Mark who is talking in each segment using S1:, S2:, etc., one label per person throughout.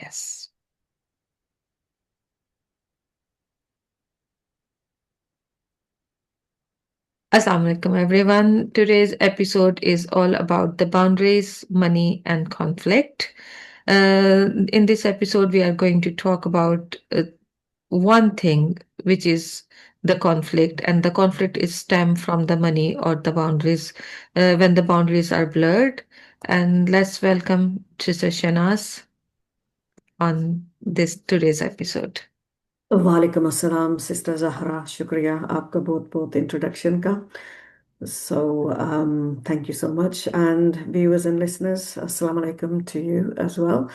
S1: Yes. Assalamu alaikum, everyone. Today's episode is all about the boundaries, money, and conflict. In this episode, we are going to talk about one thing, which is the conflict, and the conflict is stem from the money or the boundaries when the boundaries are blurred. And let's welcome Sister Shanaz on this today's episode.
S2: वालेकुम अस्सलाम sister Zahra शुक्रिया आपका बहुत बहुत introduction का so thank you so much and viewers and listeners assalamu alaikum to you as well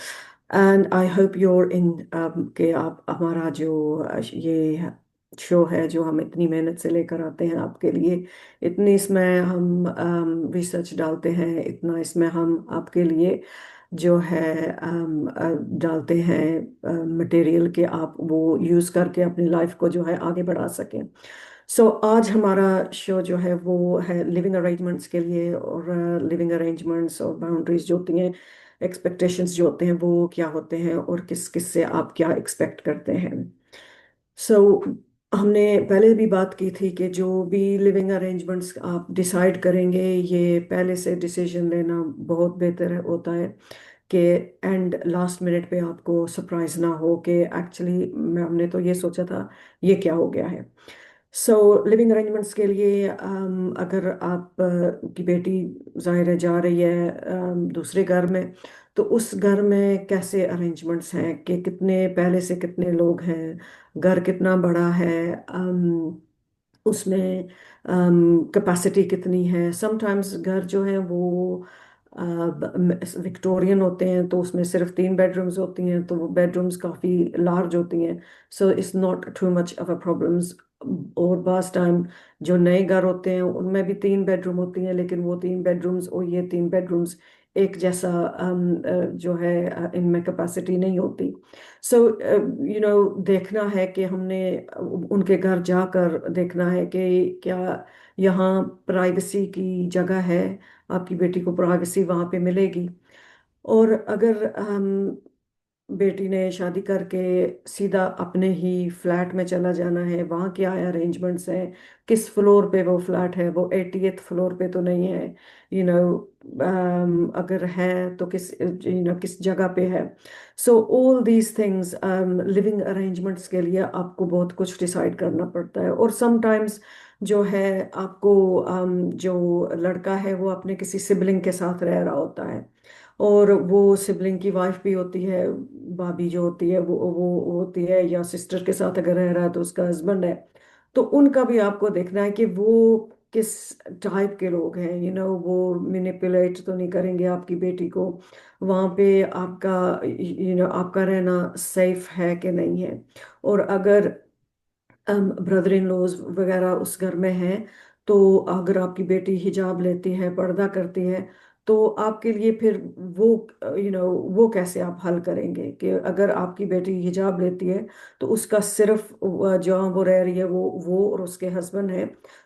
S2: and I hope you're in कि आप हमारा जो ये शो है जो हम इतनी मेहनत से लेकर आते हैं आपके लिए इतनी इसमें हम रिसर्च डालते हैं इतना इसमें हम आपके लिए जो है डालते हैं मटेरियल के आप वो यूज़ करके अपनी लाइफ को जो है आगे बढ़ा सकें आज हमारा शो जो है वो है लिविंग अरेंजमेंट्स के लिए और लिविंग अरेंजमेंट्स और बाउंड्रीज जो होती हैं एक्सपेक्टेशंस जो होते हैं वो क्या होते हैं और किस किस से आप क्या एक्सपेक्ट करते हैं सो हमने पहले भी बात की थी कि जो भी लिविंग अरेंजमेंट्स आप डिसाइड करेंगे ये पहले से डिसीजन लेना बहुत बेहतर होता है कि एंड लास्ट मिनट पे आपको सरप्राइज ना हो कि एक्चुअली हमने तो ये सोचा था ये क्या हो गया है लिविंग अरेंजमेंट्स के लिए अगर आप की बेटी ज़ाहिर है जा रही है दूसरे घर में तो उस घर में कैसे अरेंजमेंट्स हैं कि कितने पहले से कितने लोग हैं घर कितना बड़ा है उसमें कैपेसिटी कितनी है समटाइम्स घर जो है वो विक्टोरियन होते हैं तो उसमें सिर्फ 3 बेडरूम्स होती हैं तो वो बेडरूम्स काफ़ी लार्ज होती हैं it's not too much of a problems और बास टाइम जो नए घर होते हैं उनमें भी 3 बेडरूम होती हैं लेकिन वो 3 बेडरूम्स और ये 3 बेडरूम्स एक जैसा जो है इनमें कैपेसिटी नहीं होती देखना है कि हमने उनके घर जाकर देखना है कि क्या यहाँ प्राइवेसी की जगह है आपकी बेटी को प्राइवेसी वहाँ पे मिलेगी और अगर बेटी ने शादी करके सीधा अपने ही फ्लैट में चला जाना है वहाँ क्या अरेंजमेंट्स हैं किस फ्लोर पे वो फ्लैट है वो 80th फ्लोर पे तो नहीं है यू नो अगर है तो किस जगह पे है all these things living arrangements के लिए आपको बहुत कुछ डिसाइड करना पड़ता है और समटाइम्स जो है आपको जो लड़का है वो अपने किसी सिबलिंग के साथ रह रहा होता है और वो सिबलिंग की वाइफ भी होती है भाभी जो होती है वो होती है या सिस्टर के साथ अगर रह रहा है तो उसका हस्बैंड है तो उनका भी आपको देखना है कि वो किस टाइप के लोग हैं वो मैनिपुलेट तो नहीं करेंगे आपकी बेटी को वहाँ पे आपका आपका रहना सेफ है कि नहीं है और अगर ब्रदर इन लॉज वगैरह उस घर में हैं तो अगर आपकी बेटी हिजाब लेती है पर्दा करती है तो आपके लिए फिर वो वो कैसे आप हल करेंगे कि अगर आपकी बेटी हिजाब लेती है तो उसका सिर्फ जहाँ वो रह रही है वो और उसके हस्बैंड है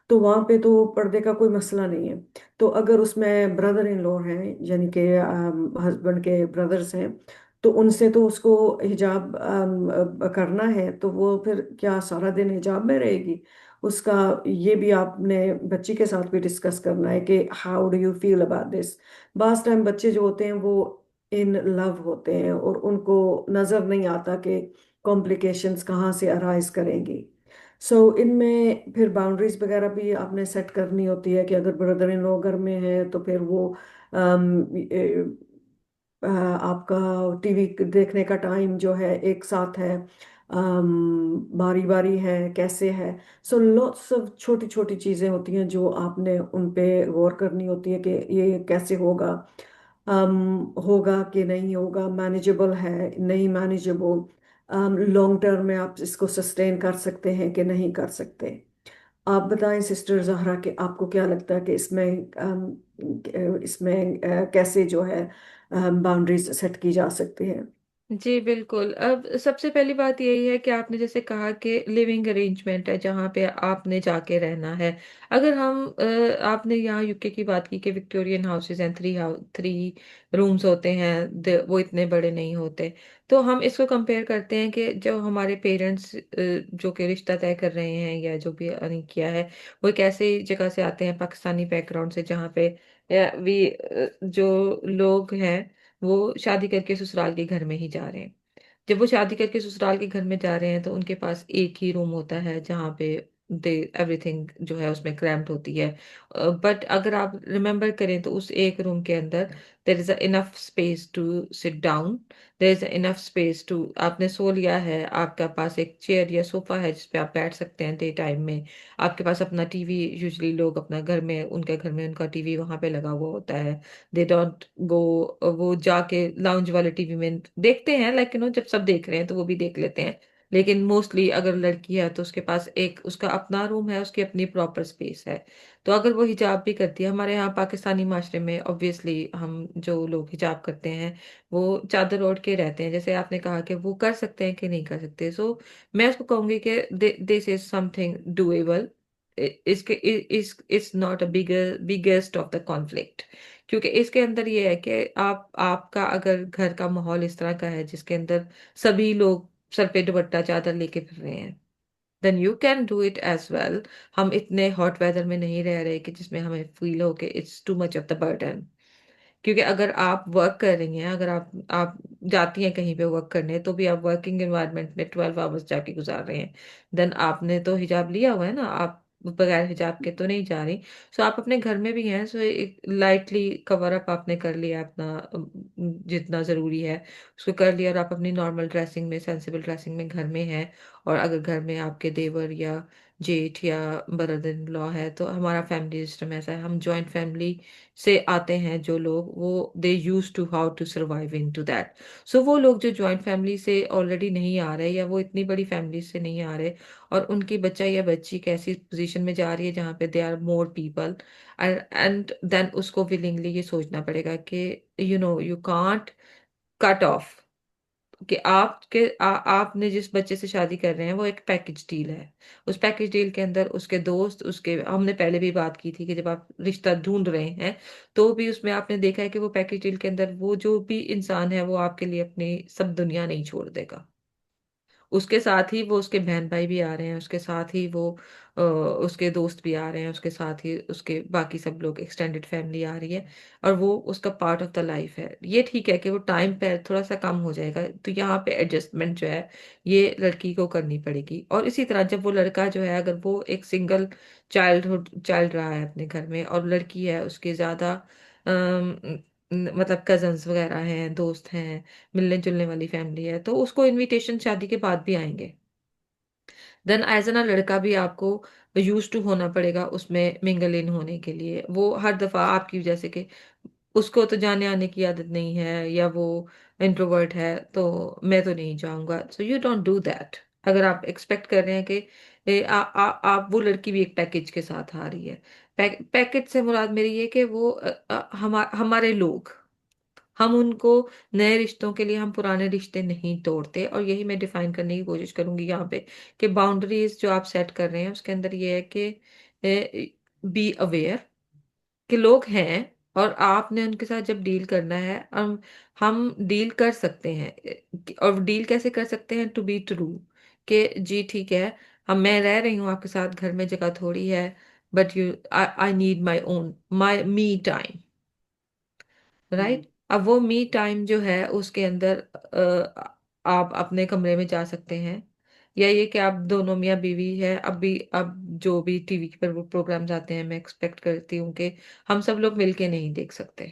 S2: तो वहाँ पे तो पर्दे का कोई मसला नहीं है तो अगर उसमें ब्रदर इन लॉ हैं यानी कि हस्बैंड के ब्रदर्स हैं तो उनसे तो उसको हिजाब करना है तो वो फिर क्या सारा दिन हिजाब में रहेगी उसका ये भी आपने बच्ची के साथ भी डिस्कस करना है कि how do you feel about this बास टाइम बच्चे जो होते हैं वो इन लव होते हैं और उनको नज़र नहीं आता कि कॉम्प्लिकेशंस कहाँ से अराइज करेंगी इनमें फिर बाउंड्रीज वगैरह भी आपने सेट करनी होती है कि अगर ब्रदर इन लॉ घर में है तो फिर वो आपका टीवी देखने का टाइम जो है एक साथ है बारी बारी है कैसे है लॉट्स ऑफ छोटी छोटी चीज़ें होती हैं जो आपने उन पे गौर करनी होती है कि ये कैसे होगा होगा कि नहीं होगा मैनेजेबल है नहीं मैनेजेबल लॉन्ग टर्म में आप इसको सस्टेन कर सकते हैं कि नहीं कर सकते आप बताएं सिस्टर जहरा कि आपको क्या लगता है कि इसमें कैसे जो है बाउंड्रीज सेट की जा सकती है
S1: जी बिल्कुल। अब सबसे पहली बात यही है कि आपने जैसे कहा कि लिविंग अरेंजमेंट है जहाँ पे आपने जाके रहना है। अगर हम आपने यहाँ यूके की बात की कि विक्टोरियन हाउसेज हैं, थ्री रूम्स होते हैं, वो इतने बड़े नहीं होते। तो हम इसको कंपेयर करते हैं कि जो हमारे पेरेंट्स जो कि रिश्ता तय कर रहे हैं या जो भी अर्निंग किया है, वो एक ऐसी जगह से आते हैं, पाकिस्तानी बैकग्राउंड से, जहाँ पे जो लोग हैं वो शादी करके ससुराल के घर में ही जा रहे हैं। जब वो शादी करके ससुराल के घर में जा रहे हैं तो उनके पास एक ही रूम होता है जहाँ पे दे एवरीथिंग जो है उसमें क्रैम्प्ड होती है। बट अगर आप रिमेम्बर करें तो उस एक रूम के अंदर there is enough space to sit down, there is enough space to, आपने सो लिया है, आपके पास एक चेयर या सोफा है जिस पे आप बैठ सकते हैं डे टाइम में। आपके पास अपना टीवी, यूजली लोग अपना घर में, उनके घर में उनका टीवी वहां पे लगा हुआ होता है। दे डोंट गो, वो जाके लाउंज वाले टीवी में देखते हैं, लेकिन वो जब सब देख रहे हैं तो वो भी देख लेते हैं। लेकिन मोस्टली अगर लड़की है तो उसके पास एक उसका अपना रूम है, उसकी अपनी प्रॉपर स्पेस है। तो अगर वो हिजाब भी करती है, हमारे यहाँ पाकिस्तानी माशरे में ऑब्वियसली हम जो लोग हिजाब करते हैं वो चादर ओढ़ के रहते हैं। जैसे आपने कहा कि वो कर सकते हैं कि नहीं कर सकते, सो मैं उसको कहूंगी कि दिस इज समथिंग डूएबल। इसके इस it's not a biggest of the conflict. क्योंकि इसके अंदर ये है कि आपका अगर घर का माहौल इस तरह का है जिसके अंदर सभी लोग सर पे दुपट्टा चादर लेके फिर रहे हैं, then you can do it as well. हम इतने हॉट वेदर में नहीं रह रहे कि जिसमें हमें फील हो कि it's too much of the burden. क्योंकि अगर आप वर्क कर रही हैं, अगर आप जाती हैं कहीं पे वर्क करने, तो भी आप वर्किंग एनवायरनमेंट में 12 आवर्स जाके गुजार रहे हैं, देन आपने तो हिजाब लिया हुआ है ना, आप बगैर हिजाब के तो नहीं जा रही। सो आप अपने घर में भी हैं, सो एक लाइटली कवर अप आपने कर लिया अपना, जितना ज़रूरी है उसको कर लिया, और आप अपनी नॉर्मल ड्रेसिंग में, सेंसिबल ड्रेसिंग में घर में हैं। और अगर घर में आपके देवर या जेठ या ब्रदर इन लॉ है, तो हमारा फैमिली सिस्टम ऐसा है, हम जॉइंट फैमिली से आते हैं जो लोग, वो they use to how to survive in to that. So वो लोग जो जॉइंट फैमिली से ऑलरेडी नहीं आ रहे या वो इतनी बड़ी फैमिली से नहीं आ रहे, और उनकी बच्चा या बच्ची कैसी पोजीशन में जा रही है जहाँ पे they are more people, and then उसको विलिंगली ये सोचना पड़ेगा कि यू कांट कट ऑफ कि आपने जिस बच्चे से शादी कर रहे हैं वो एक पैकेज डील है। उस पैकेज डील के अंदर उसके दोस्त, उसके, हमने पहले भी बात की थी कि जब आप रिश्ता ढूंढ रहे हैं तो भी उसमें आपने देखा है कि वो पैकेज डील के अंदर वो जो भी इंसान है वो आपके लिए अपनी सब दुनिया नहीं छोड़ देगा। उसके साथ ही वो उसके बहन भाई भी आ रहे हैं, उसके साथ ही वो उसके दोस्त भी आ रहे हैं, उसके साथ ही उसके बाकी सब लोग, एक्सटेंडेड फैमिली आ रही है, और वो उसका पार्ट ऑफ द लाइफ है। ये ठीक है कि वो टाइम पे थोड़ा सा कम हो जाएगा, तो यहाँ पे एडजस्टमेंट जो है ये लड़की को करनी पड़ेगी। और इसी तरह जब वो लड़का जो है, अगर वो एक सिंगल चाइल्ड रहा है अपने घर में, और लड़की है उसके ज्यादा मतलब कजन्स वगैरह हैं, दोस्त हैं, मिलने जुलने वाली फैमिली है, तो उसको इनविटेशन शादी के बाद भी आएंगे। देन एज एन लड़का भी आपको यूज टू होना पड़ेगा उसमें मिंगल इन होने के लिए। वो हर दफा आपकी वजह से कि उसको तो जाने आने की आदत नहीं है या वो इंट्रोवर्ट है तो मैं तो नहीं जाऊंगा, so you don't do that. अगर आप एक्सपेक्ट कर रहे हैं कि आप, वो लड़की भी एक पैकेज के साथ आ रही है। पैकेज से मुराद मेरी ये कि वो हमारे लोग, हम उनको, नए रिश्तों के लिए हम पुराने रिश्ते नहीं तोड़ते। और यही मैं डिफाइन करने की कोशिश करूंगी यहाँ पे कि बाउंड्रीज जो आप सेट कर रहे हैं उसके अंदर ये है कि बी अवेयर कि लोग हैं, और आपने उनके साथ जब डील करना है, हम डील कर सकते हैं। और डील कैसे कर सकते हैं? टू बी ट्रू, कि जी ठीक है, हम, मैं रह रही हूँ आपके साथ घर में, जगह थोड़ी है, but you, I need my own, my me time,
S2: hmm.
S1: Right. अब वो मी टाइम जो है उसके अंदर आप अपने कमरे में जा सकते हैं, या ये कि आप दोनों मियाँ बीवी है, अब जो भी टीवी पर वो प्रोग्राम्स आते हैं, मैं एक्सपेक्ट करती हूँ कि हम सब लोग मिलके नहीं देख सकते।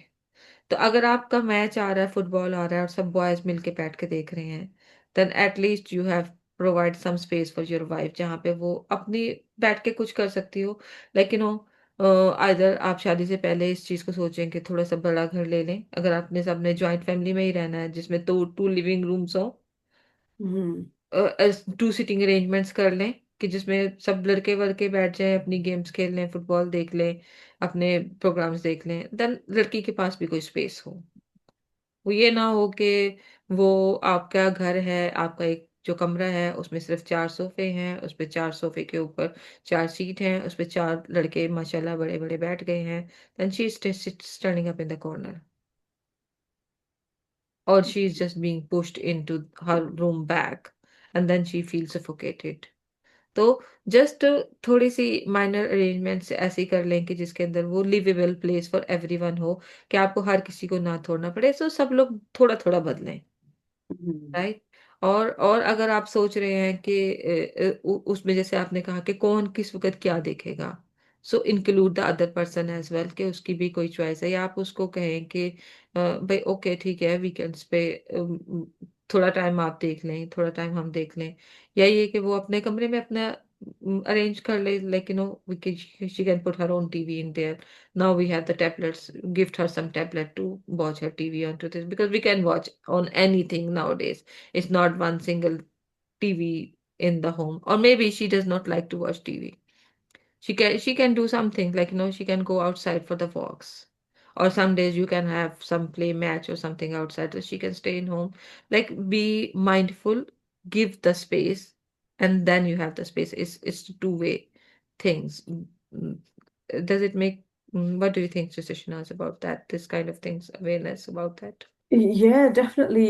S1: तो अगर आपका मैच आ रहा है, फुटबॉल आ रहा है, और सब बॉयज मिलके बैठ के देख रहे हैं, then at least you have provide some space for your wife जहाँ पे वो अपनी बैठ के कुछ कर सकती हो। लेकिन वो आइदर आप शादी से पहले इस चीज को सोचें कि थोड़ा सा बड़ा घर ले लें, अगर आपने सबने जॉइंट फैमिली में ही रहना है जिसमें तो टू लिविंग रूम्स हो,
S2: हम्म।
S1: टू सिटिंग अरेंजमेंट्स कर लें कि जिसमें सब लड़के वड़के बैठ जाएं, अपनी गेम्स खेल लें, फुटबॉल देख लें, अपने प्रोग्राम्स देख लें, देन लड़की के पास भी कोई स्पेस हो। वो ये ना हो कि वो आपका घर है, आपका एक जो कमरा है उसमें सिर्फ 4 सोफे हैं, उस पे 4 सोफे के ऊपर 4 सीट हैं, उस पे 4 लड़के माशाल्लाह बड़े बड़े बैठ गए हैं। Then she standing up in the corner, or she's just being pushed into her room back, and then she feels suffocated. तो जस्ट थोड़ी सी माइनर अरेंजमेंट्स ऐसे ही कर लें कि जिसके अंदर वो लिवेबल प्लेस फॉर एवरीवन हो, कि आपको हर किसी को ना छोड़ना पड़े, तो सब लोग थोड़ा थोड़ा बदलें।
S2: हम्म।
S1: राइट। और अगर आप सोच रहे हैं कि उसमें जैसे आपने कहा कि कौन किस वक्त क्या देखेगा, so include the other person as well, कि उसकी भी कोई चॉइस है, या आप उसको कहें कि भाई ओके ठीक है, वीकेंड्स पे थोड़ा टाइम आप देख लें, थोड़ा टाइम हम देख लें, या ये कि वो अपने कमरे में अपना अरेंज कर ले, like you know she can put her own TV in their. Now we have the tablets. Gift her some tablet to watch her TV onto this, because we can watch on anything nowadays. It's not one single TV in the home. Or maybe she does not like to watch TV. She can do something like, she can go outside for the walks. Or some days you can have some play match or something outside, so she can stay in home. Like, be mindful, give the space, and then you have the space. It's two-way things. Mm, Does it make what do you think, Sister Shanaz, about that? This kind of things, awareness about that?
S2: ये definitely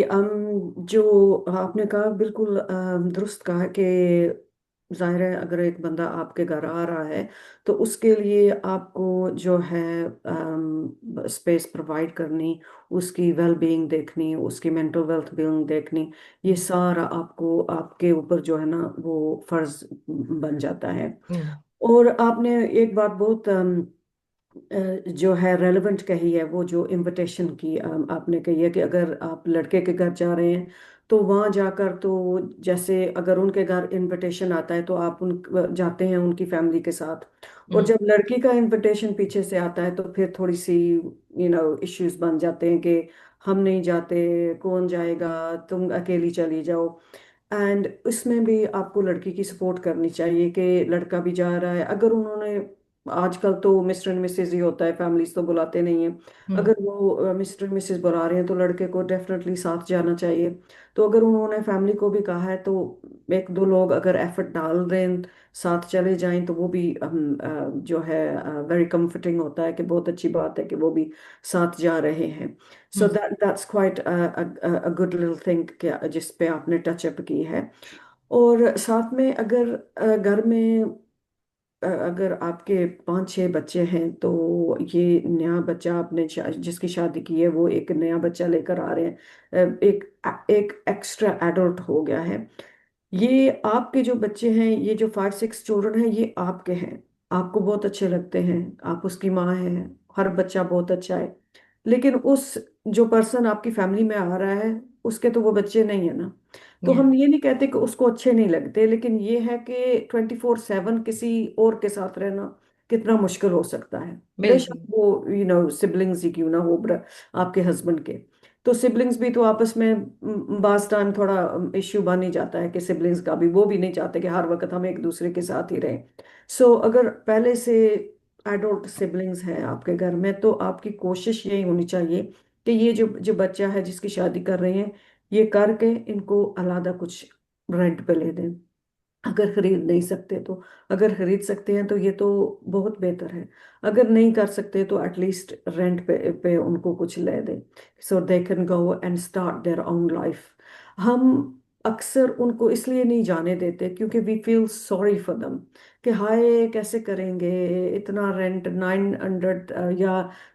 S2: जो आपने कहा बिल्कुल दुरुस्त कहा कि जाहिर है अगर एक बंदा आपके घर आ रहा है तो उसके लिए आपको जो है स्पेस प्रोवाइड करनी, उसकी वेल बीइंग देखनी, उसकी मेंटल वेल्थ बीइंग देखनी, ये
S1: Mm,
S2: सारा आपको आपके ऊपर जो है ना वो फर्ज बन जाता है।
S1: mm,
S2: और आपने एक बात बहुत जो है रेलेवेंट कही है, वो जो इनविटेशन की आपने कही है कि अगर आप लड़के के घर जा रहे हैं तो वहाँ जाकर तो जैसे अगर उनके घर इनविटेशन आता है तो आप उन जाते हैं उनकी फैमिली के साथ, और
S1: mm,
S2: जब लड़की का इनविटेशन पीछे से आता है तो फिर थोड़ी सी इश्यूज बन जाते हैं कि हम नहीं जाते, कौन जाएगा, तुम अकेली चली जाओ। एंड इसमें भी आपको लड़की की सपोर्ट करनी चाहिए कि लड़का भी जा रहा है, अगर उन्होंने आजकल तो मिस्टर एंड मिसेज ही होता है, फैमिलीज तो बुलाते नहीं हैं।
S1: mm,
S2: अगर वो मिस्टर एंड मिसेज बुला रहे हैं तो लड़के को डेफिनेटली साथ जाना चाहिए। तो अगर उन्होंने फैमिली को भी कहा है तो एक दो लोग अगर एफर्ट डाल रहे हैं साथ चले जाएं तो वो भी जो है वेरी कंफर्टिंग होता है कि बहुत अच्छी बात है कि वो भी साथ जा रहे हैं। सो
S1: mm,
S2: that's quite a good little thing जिस पे आपने टच अप की है। और साथ में अगर घर में अगर आपके 5-6 बच्चे हैं तो ये नया बच्चा आपने जिसकी शादी की है वो एक नया बच्चा लेकर आ रहे हैं, एक एक एक्स्ट्रा एडल्ट हो गया है। ये आपके जो बच्चे हैं, ये जो 5-6 चिल्ड्रन हैं, ये आपके हैं, आपको बहुत अच्छे लगते हैं, आप उसकी माँ हैं, हर बच्चा बहुत अच्छा है। लेकिन उस जो पर्सन आपकी फैमिली में आ रहा है उसके तो वो बच्चे नहीं है ना। तो
S1: yeah,
S2: हम ये नहीं कहते कि उसको अच्छे नहीं लगते, लेकिन ये है कि 24/7 किसी और के साथ रहना कितना मुश्किल हो सकता है। बेशक
S1: बिल्कुल।
S2: वो सिबलिंग्स ही क्यों ना हो, आपके हस्बैंड के, तो सिबलिंग्स भी तो आपस में बास टाइम थोड़ा इश्यू बन ही जाता है कि सिबलिंग्स का भी वो भी नहीं चाहते कि हर वक्त हम एक दूसरे के साथ ही रहें। सो अगर पहले से एडल्ट सिबलिंग्स हैं आपके घर में तो आपकी कोशिश यही होनी चाहिए कि ये जो जो बच्चा है जिसकी शादी कर रहे हैं, ये करके इनको अलग कुछ रेंट पे ले दें, अगर खरीद नहीं सकते तो। अगर खरीद सकते हैं तो ये तो बहुत बेहतर है, अगर नहीं कर सकते तो एटलीस्ट रेंट पे उनको कुछ ले दें, so they can go and start their own life. हम अक्सर उनको इसलिए नहीं जाने देते क्योंकि we feel sorry for them कि हाय कैसे करेंगे, इतना रेंट 900 या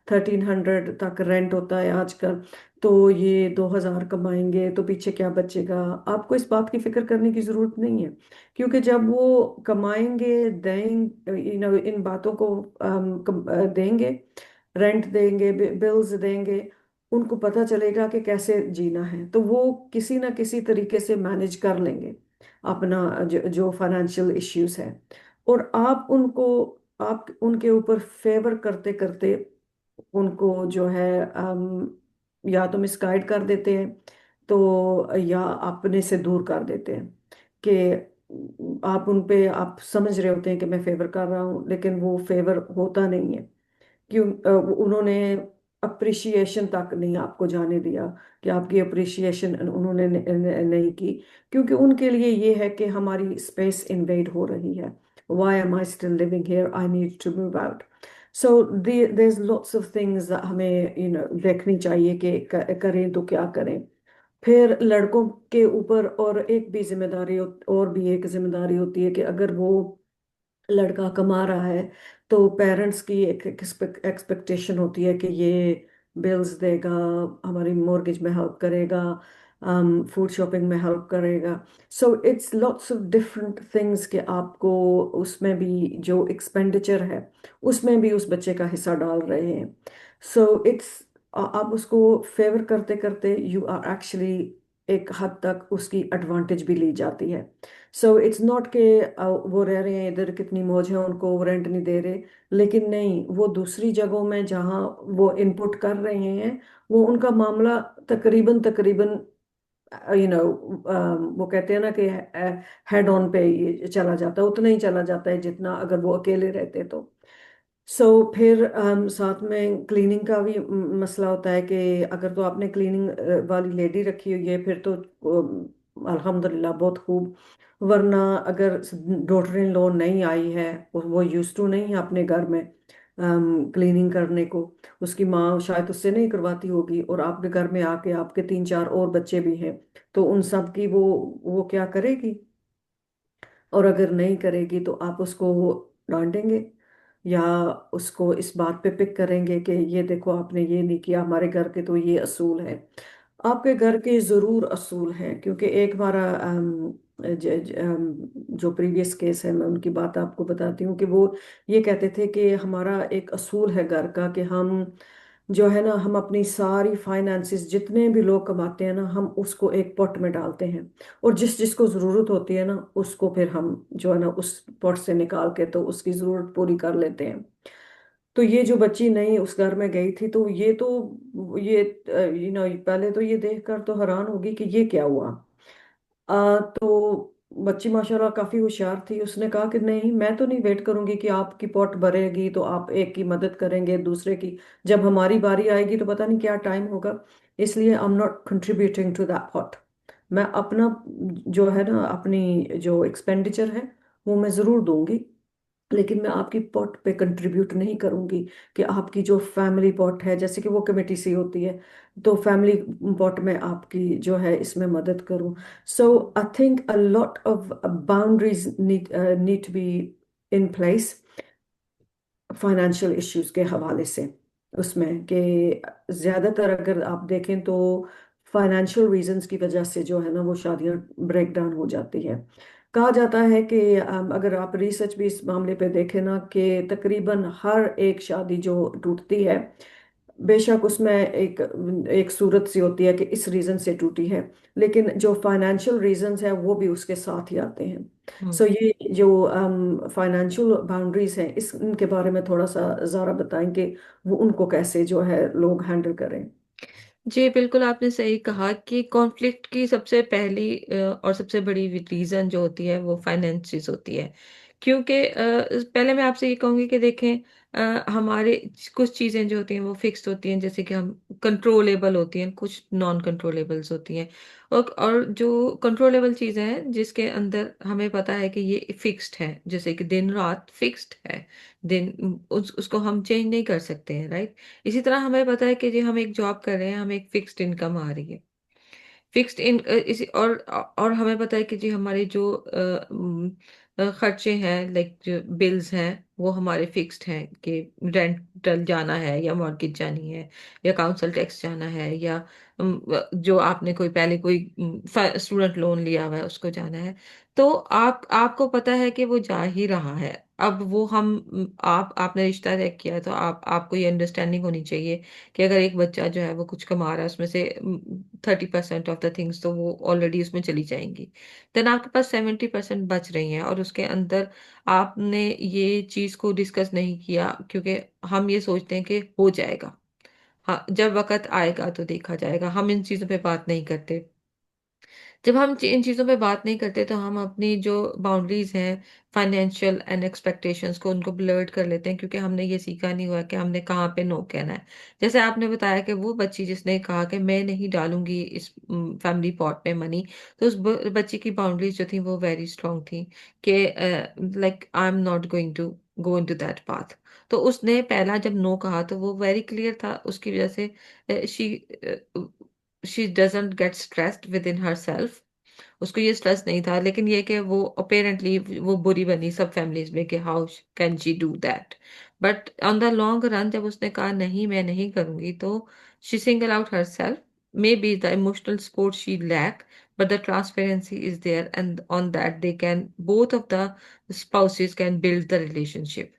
S2: 1300 तक रेंट होता है आजकल, तो ये 2000 कमाएंगे तो पीछे क्या बचेगा। आपको इस बात की फिक्र करने की जरूरत नहीं है, क्योंकि जब वो कमाएंगे देंगे, इन बातों को देंगे, रेंट देंगे, बिल्स देंगे, उनको पता चलेगा कि कैसे जीना है, तो वो किसी ना किसी तरीके से मैनेज कर लेंगे अपना जो फाइनेंशियल इश्यूज है। और आप उनके ऊपर फेवर करते करते उनको जो है या तो मिसगाइड कर देते हैं, तो या अपने से दूर कर देते हैं कि आप उन पे आप समझ रहे होते हैं कि मैं फेवर कर रहा हूँ, लेकिन वो फेवर होता नहीं है। क्यों उन्होंने अप्रिशिएशन तक नहीं आपको जाने दिया, कि आपकी अप्रिशिएशन उन्होंने नहीं की, क्योंकि उनके लिए ये है कि हमारी स्पेस इन्वेड हो रही है। Why am I still living here, I need to move out. So there is lots of things हमें देखनी चाहिए कि करें तो क्या करें। फिर लड़कों के ऊपर और एक भी जिम्मेदारी और भी एक जिम्मेदारी होती है कि अगर वो लड़का कमा रहा है तो पेरेंट्स की एक एक्सपेक्टेशन होती है कि ये बिल्स देगा, हमारी मॉर्गेज में हेल्प करेगा, फूड शॉपिंग में हेल्प करेगा। So it's lots of different things कि आपको उसमें भी जो एक्सपेंडिचर है उसमें भी उस बच्चे का हिस्सा डाल रहे हैं। सो इट्स, आप उसको फेवर करते करते यू आर एक्चुअली एक हद तक उसकी एडवांटेज भी ली जाती है। सो इट्स नॉट के वो रह रहे हैं इधर, कितनी मौज है उनको, वो रेंट नहीं दे रहे, लेकिन नहीं, वो दूसरी जगहों में जहाँ वो इनपुट कर रहे हैं वो उनका मामला तकरीबन तकरीबन वो कहते हैं ना कि हेड ऑन पे ये चला जाता है, उतना ही चला जाता है जितना अगर वो अकेले रहते तो। सो फिर साथ में क्लीनिंग का भी मसला होता है कि अगर तो आपने क्लीनिंग वाली लेडी रखी हुई है फिर तो अल्हम्दुलिल्लाह बहुत खूब। वरना अगर डॉटर इन लॉ नहीं आई है, वो यूज टू नहीं है अपने घर में क्लीनिंग करने को, उसकी माँ शायद उससे नहीं करवाती होगी, और आपके घर में आके आपके तीन चार और बच्चे भी हैं, तो उन सब की वो क्या करेगी? और अगर नहीं करेगी तो आप उसको डांटेंगे या उसको इस बात पे पिक करेंगे कि ये देखो आपने ये नहीं किया, हमारे घर के तो ये असूल है। आपके घर के जरूर असूल हैं, क्योंकि एक बार जो प्रीवियस केस है मैं उनकी बात आपको बताती हूँ कि वो ये कहते थे कि हमारा एक असूल है घर का कि हम जो है ना, हम अपनी सारी फाइनेंसेस जितने भी लोग कमाते हैं ना, हम उसको एक पॉट में डालते हैं, और जिस जिसको ज़रूरत होती है ना उसको फिर हम जो है ना उस पॉट से निकाल के तो उसकी ज़रूरत पूरी कर लेते हैं। तो ये जो बच्ची नई उस घर में गई थी तो ये पहले तो ये देखकर तो हैरान होगी कि ये क्या हुआ। तो बच्ची माशाल्लाह काफी होशियार थी, उसने कहा कि नहीं, मैं तो नहीं वेट करूंगी कि आपकी पॉट भरेगी तो आप एक की मदद करेंगे दूसरे की, जब हमारी बारी आएगी तो पता नहीं क्या टाइम होगा, इसलिए I am not contributing to that pot. मैं अपना जो है ना, अपनी जो एक्सपेंडिचर है वो मैं जरूर दूंगी, लेकिन मैं आपकी पॉट पे कंट्रीब्यूट नहीं करूंगी कि आपकी जो फैमिली पॉट है, जैसे कि वो कमेटी सी होती है, तो फैमिली पॉट में आपकी जो है इसमें मदद करूं। So I think a lot of boundaries need to be in place financial issues के हवाले से, उसमें कि ज़्यादातर अगर आप देखें तो फाइनेंशियल रीजंस की वजह से जो है ना वो शादियां ब्रेक डाउन हो जाती है। कहा जाता है कि अगर आप रिसर्च भी इस मामले पे देखें ना, कि तकरीबन हर एक शादी जो टूटती है, बेशक उसमें एक एक सूरत सी होती है कि इस रीजन से टूटी है, लेकिन जो फाइनेंशियल रीजंस है वो भी उसके साथ ही आते हैं।
S1: हम्म।
S2: सो ये जो फाइनेंशियल बाउंड्रीज हैं, इस इनके बारे में थोड़ा सा ज़रा बताएंगे, वो उनको कैसे जो है लोग हैंडल करें।
S1: जी, बिल्कुल आपने सही कहा कि कॉन्फ्लिक्ट की सबसे पहली और सबसे बड़ी रीज़न जो होती है वो फाइनेंसेस होती है। क्योंकि पहले मैं आपसे ये कहूँगी कि देखें, हमारे कुछ चीज़ें जो होती हैं वो फिक्स्ड होती हैं, जैसे कि हम कंट्रोलेबल होती हैं, कुछ नॉन कंट्रोलेबल्स होती हैं। और जो कंट्रोलेबल चीज़ें हैं जिसके अंदर हमें पता है कि ये फिक्स्ड है, जैसे कि दिन-रात फिक्स्ड है। उसको हम चेंज नहीं कर सकते हैं, राइट? इसी तरह हमें पता है कि जी हम एक जॉब कर रहे हैं, हमें एक फिक्स्ड इनकम आ रही है। फिक्स्ड इन इसी और हमें पता है कि जी हमारे जो खर्चे हैं, लाइक जो बिल्स हैं वो हमारे फिक्स्ड हैं कि रेंटल जाना है या मॉर्गेज जानी है या काउंसिल टैक्स जाना है या जो आपने कोई स्टूडेंट लोन लिया हुआ है उसको जाना है। तो आपको पता है कि वो जा ही रहा है। अब वो आपने रिश्ता तय किया है तो आपको ये अंडरस्टैंडिंग होनी चाहिए कि अगर एक बच्चा जो है वो कुछ कमा रहा है उसमें से 30% ऑफ द थिंग्स तो वो ऑलरेडी उसमें चली जाएंगी। देन आपके पास 70% बच रही हैं और उसके अंदर आपने ये चीज को डिस्कस नहीं किया, क्योंकि हम ये सोचते हैं कि हो जाएगा, हाँ जब वक्त आएगा तो देखा जाएगा, हम इन चीजों पे बात नहीं करते। जब हम इन चीज़ों पे बात नहीं करते तो हम अपनी जो बाउंड्रीज हैं, फाइनेंशियल एंड एक्सपेक्टेशंस को, उनको ब्लर्ड कर लेते हैं, क्योंकि हमने ये सीखा नहीं हुआ कि हमने कहाँ पे नो कहना है। जैसे आपने बताया कि वो बच्ची जिसने कहा कि मैं नहीं डालूंगी इस फैमिली पॉट में मनी, तो उस बच्ची की बाउंड्रीज जो थी वो वेरी स्ट्रांग थी कि like I am not going to go into that path. तो उसने पहला जब नो कहा तो वो वेरी क्लियर था, उसकी वजह से she doesn't get stressed with in her self. उसको ये स्ट्रेस नहीं था, लेकिन ये कि वो अपेरेंटली वो बुरी बनी सब फैमिलीज में कि how can she do that. But on the long run जब उसने कहा नहीं मैं नहीं करूंगी, तो she single out herself. Maybe the emotional support she lack, but the transparency is there, and on that they can, both of the spouses can build the relationship,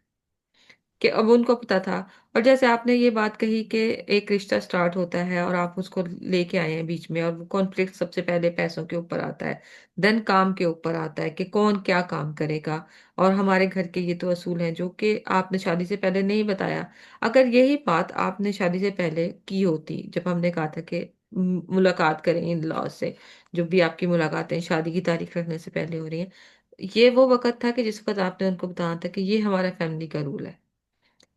S1: कि अब उनको पता था। और जैसे आपने ये बात कही कि एक रिश्ता स्टार्ट होता है और आप उसको लेके आए हैं बीच में, और वो कॉन्फ्लिक्ट सबसे पहले पैसों के ऊपर आता है, देन काम के ऊपर आता है कि कौन क्या काम करेगा। और हमारे घर के ये तो असूल हैं जो कि आपने शादी से पहले नहीं बताया। अगर यही बात आपने शादी से पहले की होती, जब हमने कहा था कि मुलाकात करें इन लॉ से, जो भी आपकी मुलाकातें शादी की तारीख रखने से पहले हो रही हैं, ये वो वक्त था कि जिस वक्त आपने उनको बताया था कि ये हमारा फैमिली का रूल है।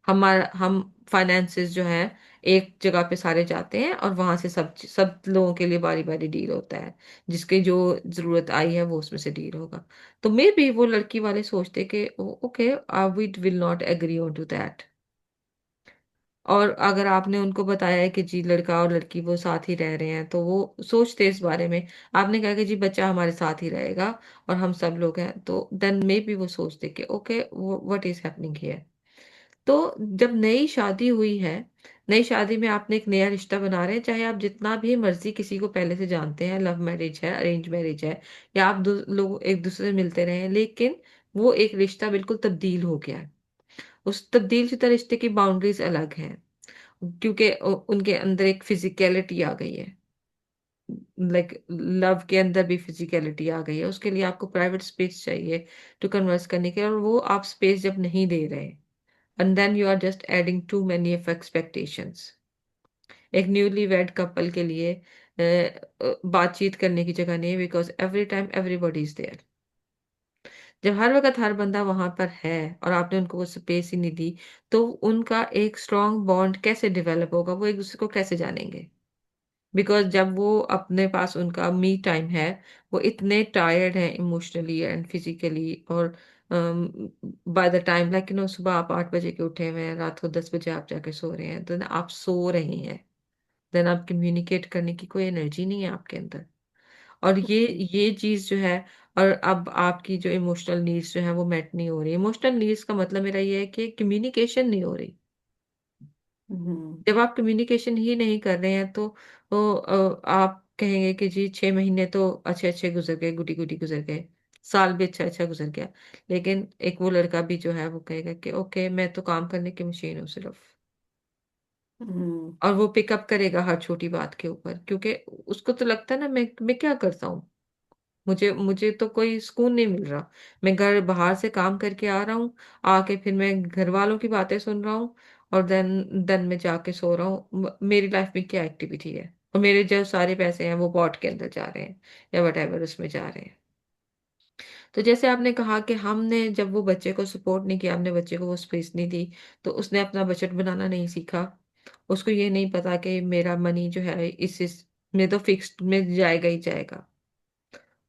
S1: हमारा हम फाइनेंसेस जो है एक जगह पे सारे जाते हैं, और वहां से सब सब लोगों के लिए बारी बारी डील होता है, जिसकी जो जरूरत आई है वो उसमें से डील होगा। तो मे बी वो लड़की वाले सोचते कि okay, we will not agree on to that. और अगर आपने उनको बताया है कि जी लड़का और लड़की वो साथ ही रह रहे हैं, तो वो सोचते इस बारे में। आपने कहा कि जी बच्चा हमारे साथ ही रहेगा और हम सब लोग हैं, तो देन मे बी वो सोचते कि okay, what is happening here. तो जब नई शादी हुई है, नई शादी में आपने एक नया रिश्ता बना रहे हैं, चाहे आप जितना भी मर्जी किसी को पहले से जानते हैं, लव मैरिज है, अरेंज मैरिज है, या आप लोग एक दूसरे से मिलते रहे हैं, लेकिन वो एक रिश्ता बिल्कुल तब्दील हो गया है। उस तब्दील शुदा रिश्ते की बाउंड्रीज अलग हैं, क्योंकि उनके अंदर एक फिजिकलिटी आ गई है। लाइक लव के अंदर भी फिजिकलिटी आ गई है, उसके लिए आपको प्राइवेट स्पेस चाहिए टू कन्वर्स करने के, और वो आप स्पेस जब नहीं दे रहे, and then you are just adding too many of expectations। एक न्यूली वेड कपल के लिए बातचीत करने की जगह नहीं, because every time everybody is there. जब हर वक्त हर बंदा वहां पर है और आपने उनको वो स्पेस ही नहीं दी, तो उनका एक स्ट्रॉन्ग बॉन्ड कैसे डेवलप होगा, वो एक दूसरे को कैसे जानेंगे। बिकॉज जब वो अपने पास उनका मी टाइम है, वो इतने टायर्ड हैं इमोशनली एंड फिजिकली, और बाय द टाइम लाइक सुबह आप 8 बजे के उठे हुए हैं, रात को 10 बजे आप जाके सो रहे हैं, देन आप सो रहे हैं, देन आप कम्युनिकेट करने की कोई एनर्जी नहीं है आपके अंदर। और ये चीज जो है, और अब आपकी जो इमोशनल नीड्स जो है वो मेट नहीं हो रही। इमोशनल नीड्स का मतलब मेरा ये है कि कम्युनिकेशन नहीं हो रही।
S2: हम्म।
S1: जब आप कम्युनिकेशन ही नहीं कर रहे हैं, तो आप कहेंगे कि जी 6 महीने तो अच्छे अच्छे गुजर गए, गुडी गुडी गुजर गए, साल भी अच्छा अच्छा गुजर गया। लेकिन एक वो लड़का भी जो है वो कहेगा कि ओके, मैं तो काम करने की मशीन हूँ सिर्फ।
S2: हम्म।
S1: और वो पिकअप करेगा हर छोटी बात के ऊपर, क्योंकि उसको तो लगता है ना, मैं क्या करता हूँ, मुझे मुझे तो कोई सुकून नहीं मिल रहा। मैं घर बाहर से काम करके आ रहा हूँ, आके फिर मैं घर वालों की बातें सुन रहा हूँ, और देन मैं जाके सो रहा हूँ। मेरी लाइफ में क्या एक्टिविटी है, और मेरे जो सारे पैसे हैं वो पॉट के अंदर जा रहे हैं, या वट एवर उसमें जा रहे हैं। तो जैसे आपने कहा कि हमने जब वो बच्चे को सपोर्ट नहीं किया, हमने बच्चे को वो स्पेस नहीं दी, तो उसने अपना बजट बनाना नहीं सीखा। उसको ये नहीं पता कि मेरा मनी जो है इस में तो फिक्स्ड में जाएगा ही जाएगा।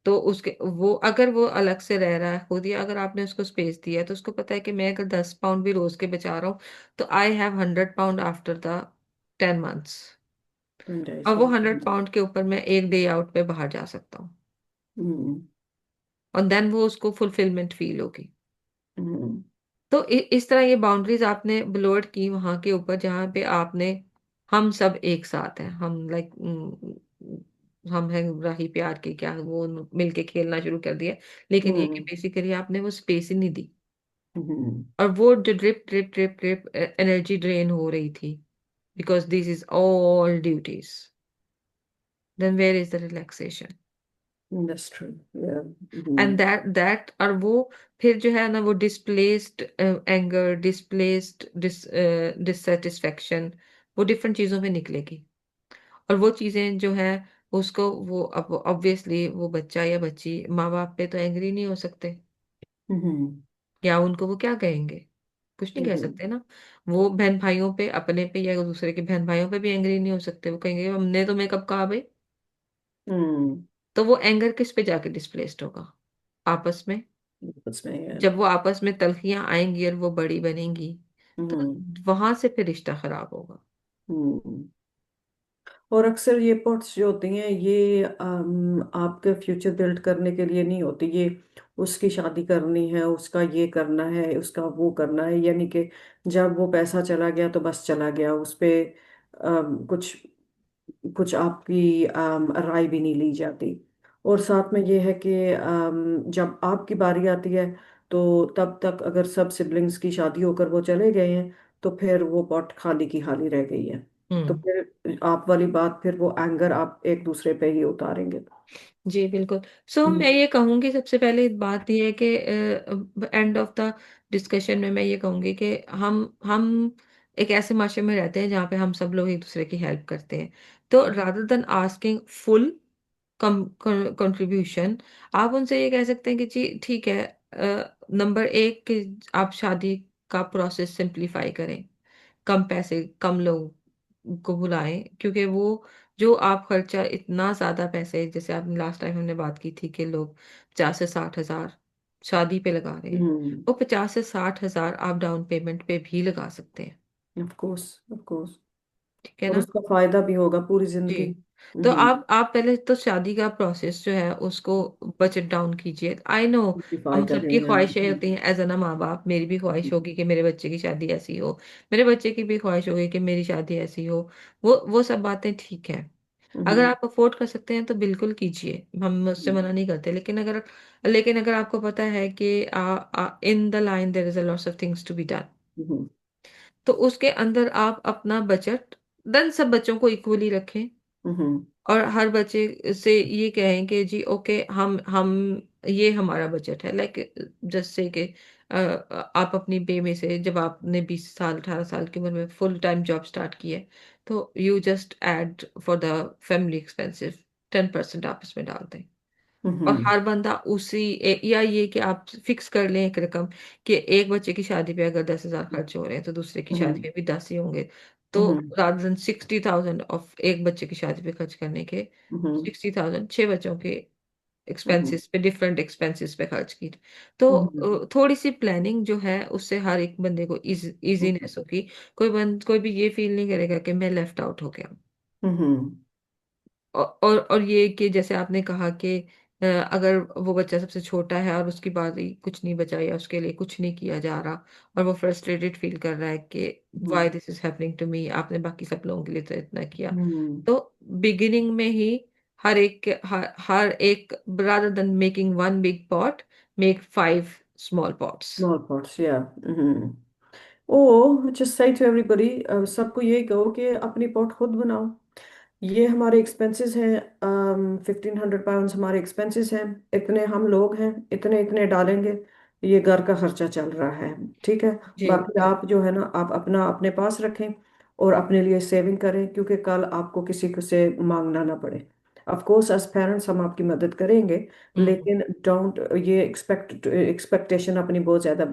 S1: तो उसके वो अगर वो अलग से रह रहा है खुद, या अगर आपने उसको स्पेस दिया है, तो उसको पता है कि मैं अगर 10 पाउंड भी रोज के बचा रहा हूँ, तो I have 100 pound after the 10 months. और वो 100 पाउंड के ऊपर मैं एक डे आउट पे बाहर जा सकता हूँ,
S2: हम्म।
S1: और देन वो उसको फुलफिलमेंट फील होगी।
S2: हम्म।
S1: तो इस तरह ये बाउंड्रीज आपने ब्लोड की वहां के ऊपर, जहाँ पे आपने, हम सब एक साथ हैं, हम लाइक हम हैं राही प्यार के क्या, वो मिलके खेलना शुरू कर दिया। लेकिन ये कि
S2: हम्म।
S1: बेसिकली आपने वो स्पेस ही नहीं दी,
S2: हम्म।
S1: और वो जो drip drip drip drip energy drain हो रही थी, because this is all duties, then where is the relaxation.
S2: That's true. Yeah.
S1: And
S2: hmm.
S1: That और वो फिर जो है ना, वो डिस्प्लेस्ड एंगर, डिस्प्लेस्ड डिससेटिस्फेक्शन, वो डिफरेंट चीजों में निकलेगी। और वो चीजें जो है उसको वो अब ऑब्वियसली वो बच्चा या बच्ची माँ बाप पे तो एंग्री नहीं हो सकते,
S2: हम्म।
S1: या उनको वो क्या कहेंगे, कुछ नहीं कह
S2: हम्म।
S1: सकते ना। वो बहन भाइयों पे, अपने पे या दूसरे के बहन भाइयों पे भी एंग्री नहीं हो सकते, वो कहेंगे हमने तुम्हें कब कहा भाई।
S2: हम्म।
S1: तो वो एंगर किस पे जाके डिस्प्लेस्ड होगा, आपस में।
S2: उसमें है।
S1: जब वो आपस में तल्खियां आएंगी और वो बड़ी बनेंगी, तो
S2: हम्म।
S1: वहां से फिर रिश्ता खराब होगा।
S2: हम्म। और अक्सर ये पॉट्स जो होती हैं ये आपके फ्यूचर बिल्ड करने के लिए नहीं होती। ये उसकी शादी करनी है, उसका ये करना है, उसका वो करना है, यानी कि जब वो पैसा चला गया तो बस चला गया, उस पे कुछ कुछ आपकी राय भी नहीं ली जाती। और साथ में ये है कि जब आपकी बारी आती है तो तब तक अगर सब सिबलिंग्स की शादी होकर वो चले गए हैं तो फिर वो पॉट खाली की खाली रह गई है। तो
S1: हम्म।
S2: फिर आप वाली बात, फिर वो एंगर आप एक दूसरे पे ही उतारेंगे।
S1: जी बिल्कुल। सो
S2: हम्म।
S1: मैं ये कहूंगी सबसे पहले बात ये है कि एंड ऑफ द डिस्कशन में मैं ये कहूंगी कि हम एक ऐसे माशरे में रहते हैं जहाँ पे हम सब लोग एक दूसरे की हेल्प करते हैं। तो rather than asking full contribution, आप उनसे ये कह सकते हैं कि जी ठीक है, नंबर एक कि आप शादी का प्रोसेस सिंप्लीफाई करें, कम पैसे कम लोग को बुलाएं, क्योंकि वो जो आप खर्चा इतना ज्यादा पैसे, जैसे आपने लास्ट टाइम हमने बात की थी कि लोग 50 से 60 हजार शादी पे लगा रहे हैं,
S2: हम्म।
S1: वो 50 से 60 हजार आप डाउन पेमेंट पे भी लगा सकते हैं।
S2: Of course, of course.
S1: ठीक है
S2: और
S1: ना।
S2: उसका फायदा भी होगा पूरी
S1: जी।
S2: जिंदगी।
S1: तो
S2: हम्म।
S1: आप पहले तो शादी का प्रोसेस जो है उसको बजट डाउन कीजिए। आई नो
S2: सिंप्लीफाई
S1: हम सबकी
S2: करें, हाँ।
S1: ख्वाहिशें होती हैं एज अ माँ बाप, मेरी भी ख्वाहिश होगी कि मेरे बच्चे की शादी ऐसी हो, मेरे बच्चे की भी ख्वाहिश होगी कि मेरी शादी ऐसी हो। वो सब बातें ठीक है। अगर
S2: हम्म।
S1: आप अफोर्ड कर सकते हैं तो बिल्कुल कीजिए, हम उससे मना नहीं करते, लेकिन अगर आपको पता है कि in the line there is a lots of things to be done,
S2: hmm.
S1: तो उसके अंदर आप अपना बजट देन सब बच्चों को इक्वली रखें।
S2: हम्म।
S1: और हर बच्चे से ये कहें कि जी ओके, हम ये हमारा बजट है, लाइक जस्ट से कि आप अपनी पे में से, जब आपने 20 साल 18 साल की उम्र में फुल टाइम जॉब स्टार्ट की है, तो you just add for the family expensive 10% आप इसमें डाल दें। और
S2: हम्म।
S1: हर बंदा या ये कि आप फिक्स कर लें एक रकम, कि एक बच्चे की शादी पे अगर 10 हजार खर्च हो रहे हैं तो दूसरे की शादी
S2: हम्म।
S1: में भी 10 ही होंगे। तो
S2: हम्म।
S1: रादर देन 60,000 ऑफ एक बच्चे की शादी पे खर्च करने के,
S2: हम्म।
S1: 60,000 6 बच्चों के
S2: हम्म।
S1: एक्सपेंसेस पे, डिफरेंट एक्सपेंसेस पे खर्च की। तो
S2: हम्म।
S1: थोड़ी सी प्लानिंग जो है उससे हर एक बंदे को इजीनेस होगी। कोई भी ये फील नहीं करेगा कि मैं लेफ्ट आउट हो गया।
S2: हम्म।
S1: और ये कि जैसे आपने कहा कि अगर वो बच्चा सबसे छोटा है और उसकी बारी कुछ नहीं बचा या उसके लिए कुछ नहीं किया जा रहा, और वो फ्रस्ट्रेटेड फील कर रहा है कि why
S2: hmm.
S1: This is happening to me, आपने बाकी सब लोगों के लिए तो इतना किया।
S2: हम्म।
S1: तो बिगिनिंग में ही हर एक, rather than making one big pot, make 5 small pots।
S2: Small pots, या। ओ जस्ट से टू एवरीबॉडी, सबको यही कहो कि अपनी पॉट खुद बनाओ। ये हमारे एक्सपेंसेस हैं, 1,500 पाउंड्स हमारे एक्सपेंसेस हैं, इतने हम लोग हैं, इतने इतने डालेंगे, ये घर का खर्चा चल रहा है। ठीक है।
S1: जी।
S2: बाकी आप जो है ना, आप अपना अपने पास रखें और अपने लिए सेविंग करें, क्योंकि कल आपको किसी को से मांगना ना पड़े। ऑफ कोर्स एज पेरेंट्स हम आपकी मदद करेंगे,
S1: हम्म।
S2: लेकिन डोंट ये एक्सपेक्टेशन अपनी बहुत ज़्यादा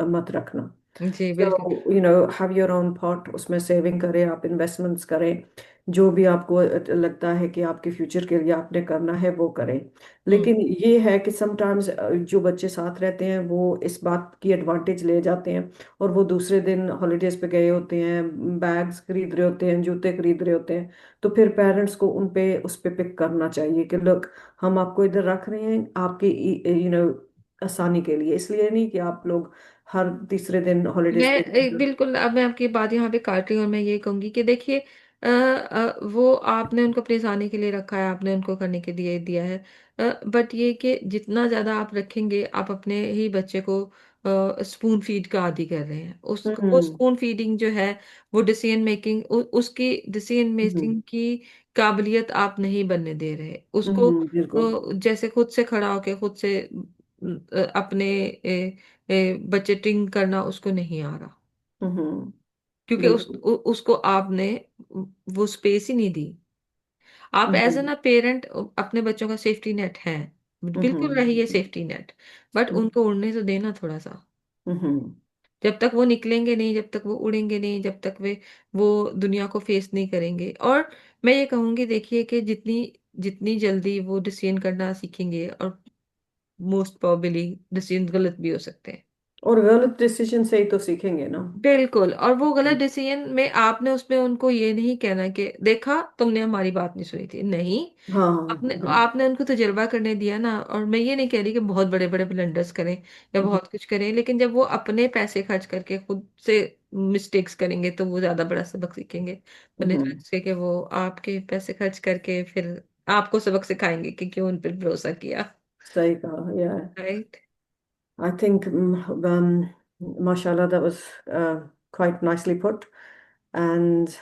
S2: मत रखना।
S1: जी बिल्कुल।
S2: So have your own pot, उसमें सेविंग करें, आप इन्वेस्टमेंट्स करें, जो भी आपको लगता है कि आपके फ्यूचर के लिए आपने करना है वो करें।
S1: हम्म।
S2: लेकिन ये है कि समटाइम्स जो बच्चे साथ रहते हैं वो इस बात की एडवांटेज ले जाते हैं, और वो दूसरे दिन हॉलीडेज पे गए होते हैं, बैग्स खरीद रहे होते हैं, जूते खरीद रहे होते हैं, तो फिर पेरेंट्स को उस पे पिक करना चाहिए कि लुक, हम आपको इधर रख रहे हैं आपकी आसानी के लिए, इसलिए नहीं कि आप लोग हर तीसरे दिन हॉलीडेज पे।
S1: बिल्कुल, अब मैं आपकी बात यहाँ पे काट रही हूँ और मैं ये कहूंगी कि देखिए, वो आपने उनको प्लेस आने के लिए रखा है, आपने उनको करने के लिए दिया है, बट ये कि जितना ज्यादा आप रखेंगे आप अपने ही बच्चे को स्पून फीड का आदी कर रहे हैं। वो
S2: हम्म।
S1: स्पून फीडिंग जो है, वो डिसीजन मेकिंग, उसकी डिसीजन
S2: हम्म।
S1: मेकिंग की काबिलियत आप नहीं बनने दे रहे उसको।
S2: बिल्कुल।
S1: जैसे खुद से खड़ा होके खुद से अपने बजटिंग करना उसको नहीं आ रहा, क्योंकि
S2: बिल्कुल।
S1: उसको आपने वो स्पेस ही नहीं दी। आप as an
S2: hmm
S1: a parent अपने बच्चों का सेफ्टी नेट है, बिल्कुल रहिए
S2: hmm
S1: safety net, but
S2: hmm
S1: उनको उड़ने तो देना थोड़ा सा।
S2: हम्म
S1: जब तक वो निकलेंगे नहीं, जब तक वो उड़ेंगे नहीं, जब तक वे वो दुनिया को फेस नहीं करेंगे। और मैं ये कहूंगी, देखिए कि जितनी जितनी जल्दी वो डिसीजन करना सीखेंगे, और मोस्ट प्रोबेबली डिसीजन गलत भी हो सकते हैं।
S2: और गलत डिसीजन से ही तो सीखेंगे ना।
S1: बिल्कुल, और वो गलत डिसीजन में आपने उसमें उनको ये नहीं कहना कि देखा तुमने हमारी बात नहीं सुनी थी, नहीं।
S2: हाँ
S1: अपने
S2: बिल्कुल।
S1: आपने उनको तजुर्बा करने दिया ना। और मैं ये नहीं कह रही कि बहुत बड़े बड़े ब्लंडर्स करें या बहुत कुछ करें, लेकिन जब वो अपने पैसे खर्च करके खुद से मिस्टेक्स करेंगे तो वो ज्यादा बड़ा सबक सीखेंगे,
S2: हम्म,
S1: बनिस्बत से कि वो आपके पैसे खर्च करके फिर आपको सबक सिखाएंगे कि क्यों उन पर भरोसा किया।
S2: सही कहा यार।
S1: Right.
S2: I think, mashallah, that was quite nicely put. And,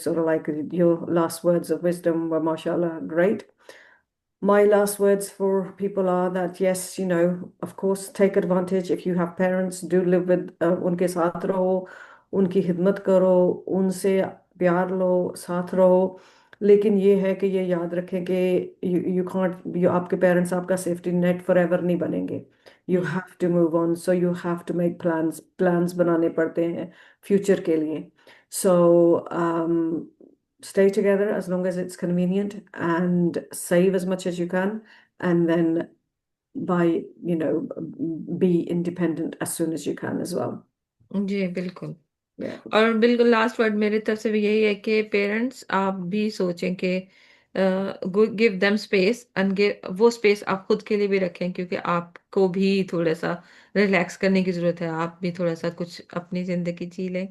S2: sort of like your last words of wisdom were, mashallah, great. My last words for people are that, yes, of course, take advantage. If you have parents, do live with उनके साथ रहो, उनकी खिदमत करो, उनसे प्यार लो, साथ रहो। लेकिन ये है कि ये याद रखें कि यू कांट, आपके पेरेंट्स आपका सेफ्टी नेट फॉर एवर नहीं बनेंगे। You
S1: hmm.
S2: Have to move on, so you have to make plans, plans बनाने पड़ते हैं फ्यूचर के लिए। सो stay together as long as it's convenient and save as much as you can, and then by, be independent as soon as you can as well.
S1: जी बिल्कुल।
S2: Yeah.
S1: और बिल्कुल last word मेरी तरफ से भी यही है कि पेरेंट्स आप भी सोचें कि give them space, and give वो स्पेस आप खुद के लिए भी रखें, क्योंकि आपको भी थोड़ा सा रिलैक्स करने की जरूरत है, आप भी थोड़ा सा कुछ अपनी जिंदगी जी लें।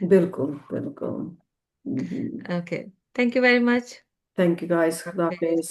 S2: बिल्कुल बिल्कुल।
S1: Okay, thank you very much.
S2: Thank you guys. Khuda Hafiz.